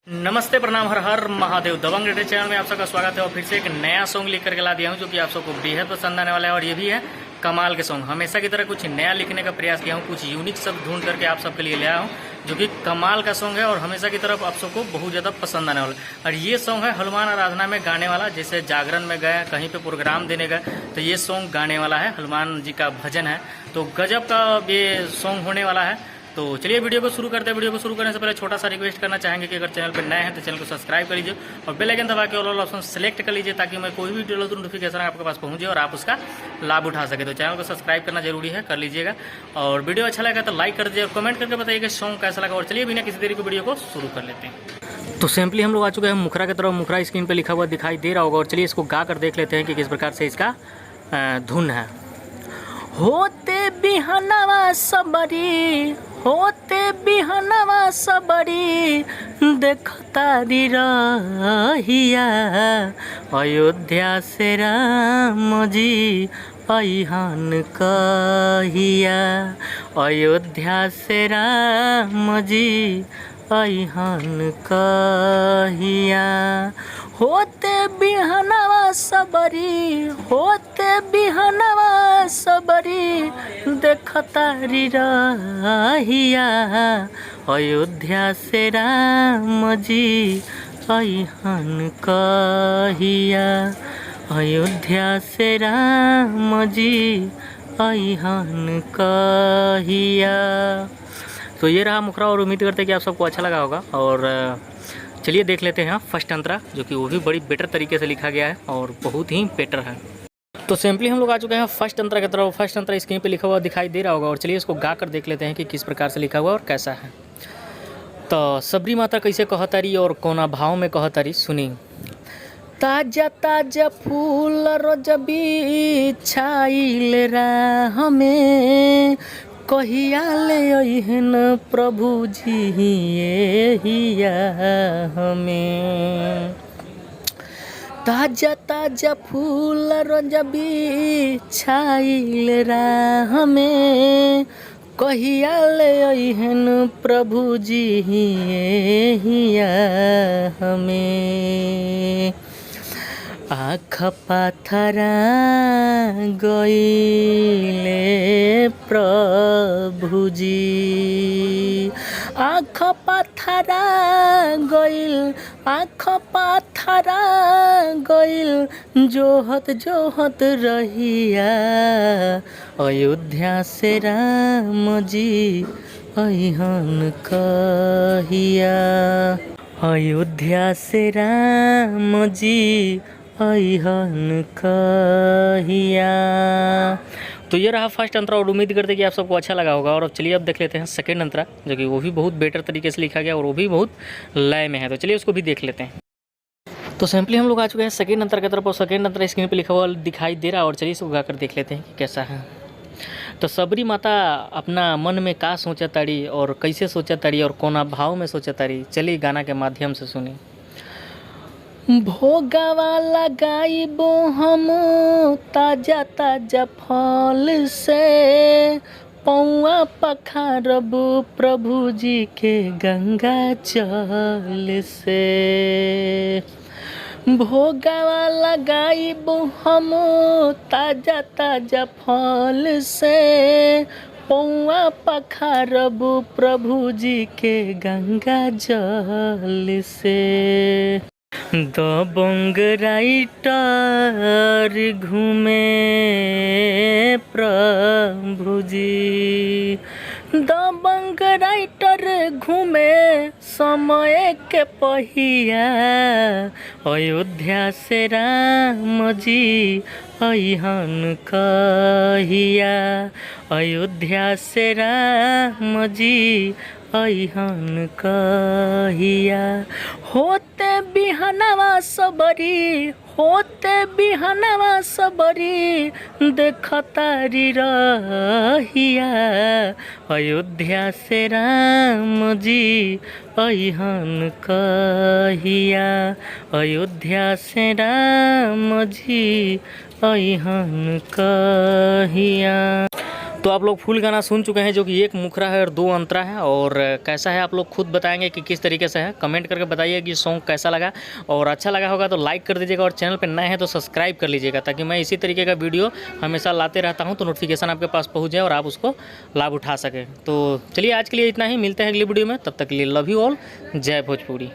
नमस्ते, प्रणाम, हर हर महादेव। दबंग radio channel में आप सबका स्वागत है और फिर से एक नया सॉन्ग लिख करके ला दिया हूँ जो कि आप सबको बेहद पसंद आने वाला है। और ये भी है कमाल के सॉन्ग। हमेशा की तरह कुछ नया लिखने का प्रयास किया हूँ, कुछ यूनिक शब्द ढूंढ करके आप सबके लिए लाया हूँ जो कि कमाल का सॉन्ग है और हमेशा की तरफ आप सबको बहुत ज़्यादा पसंद आने वाला है। और ये सॉन्ग है हनुमान आराधना में गाने वाला। जैसे जागरण में गए, कहीं पे प्रोग्राम देने गए तो ये सॉन्ग गाने वाला है। हनुमान जी का भजन है, तो गजब का ये सॉन्ग होने वाला है। तो चलिए वीडियो को शुरू करते हैं। वीडियो को शुरू करने से पहले छोटा सा रिक्वेस्ट करना चाहेंगे कि अगर चैनल पर नए हैं तो चैनल को सब्सक्राइब कर लीजिए और बेल आइकन दबा के ऑल ऑप्शन सेलेक्ट कर लीजिए ताकि मैं कोई भी वीडियो तो नोटिफिकेशन आपके पास पहुंचे और आप उसका लाभ उठा सके। तो चैनल को सब्सक्राइब करना जरूरी है, कर लीजिएगा। और वीडियो अच्छा लगा तो लाइक कर दीजिए और कमेंट करके बताइए कि सॉन्ग कैसा लगा। और चलिए बिना किसी देरी को वीडियो को शुरू कर लेते हैं। तो सिंपली हम लोग आ चुके हैं मुखरा की तरफ। मुखरा स्क्रीन पर लिखा हुआ दिखाई दे रहा होगा और चलिए इसको गा कर देख लेते हैं कि किस प्रकार से इसका धुन है। होते बिहनवा सबरी, होते बिहनवा सबरी, देखतारी रहिया, अयोध्या से राम जी अइहन कहिया, अयोध्या से राम जी अइहन कहिया। होते बिहनवा सबरी, होते बिहनवा सबरी, देखतारी रहिया, अयोध्या से राम जी अइहन कहिया, अयोध्या से राम जी अइहन कहिया। तो ये रहा मुखरा और उम्मीद करते हैं कि आप सबको अच्छा लगा होगा। और चलिए देख लेते हैं फर्स्ट अंतरा, जो कि वो भी बड़ी बेटर तरीके से लिखा गया है और बहुत ही बेटर है। तो सिंपली हम लोग आ चुके हैं फर्स्ट अंतरा की तरफ। फर्स्ट अंतरा स्क्रीन पे लिखा हुआ दिखाई दे रहा होगा और चलिए इसको गा कर देख लेते हैं कि किस प्रकार से लिखा हुआ और कैसा है। तो सबरी माता कैसे कहतारी और कोना भाव में कहतारी सुनी। ताजा ताजा फूल रोज बिछाइल राह में, कहिया ले अइहन प्रभु जी हिया हमें। ताजा ताजा फूल रोज बिछाइल राह में, कहिया ले अइहन प्रभु जी हिया हमें। आँख पाथरा गइले प्रभु जी, आँख पाथरा गइल, आँख पाथरा गइल, जोहत जोहत रहिया, अयोध्या से राम जी अइहन कहिया, अयोध्या से राम जी अइहन कहिया। तो ये रहा फर्स्ट अंतरा और उम्मीद करते हैं कि आप सबको अच्छा लगा होगा। और अब चलिए अब देख लेते हैं सेकंड अंतरा, जो कि वो भी बहुत बेटर तरीके से लिखा गया और वो भी बहुत लय में है। तो चलिए उसको भी देख लेते हैं। तो सिंपली हम लोग आ चुके हैं सेकंड अंतरा की तरफ और सेकंड अंतरा स्क्रीन पे लिखा हुआ दिखाई दे रहा है और चलिए इसको गा कर देख लेते हैं कि कैसा है। तो सबरी माता अपना मन में का सोचा ताड़ी और कैसे सोचा ताड़ी और कोना भाव में सोचा ताड़ी, चलिए गाना के माध्यम से सुनी। भोगावा लगाइबो हम ताजा ताजा फल से, पौआ पखारब प्रभु जी के गंगा जल से। भोगावा लगाइबो हम ताजा ताजा फल से, पौआ पखारब प्रभु जी के गंगा जल से। दबंग राइटर घूमे प्रभु जी, दबंग राइटर घूमे समय के पहिया, अयोध्या से राम जी अइहन कहिया, अयोध्या से राम जी अइहन कहिया। होते बिहनवा सबरी, होते बिहनवा सबरी, देखतारी रहिया, अयोध्या से राम जी अइहन कहिया, अयोध्या से राम जी अइहन कहिया। तो आप लोग फुल गाना सुन चुके हैं, जो कि एक मुखरा है और दो अंतरा है। और कैसा है आप लोग खुद बताएंगे कि किस तरीके से है। कमेंट करके बताइए कि सॉन्ग कैसा लगा, और अच्छा लगा होगा तो लाइक कर दीजिएगा, और चैनल पर नए हैं तो सब्सक्राइब कर लीजिएगा, ताकि मैं इसी तरीके का वीडियो हमेशा लाते रहता हूँ तो नोटिफिकेशन आपके पास पहुँच जाए और आप उसको लाभ उठा सकें। तो चलिए आज के लिए इतना ही, मिलते हैं अगली वीडियो में, तब तक के लिए लव यू ऑल, जय भोजपुरी।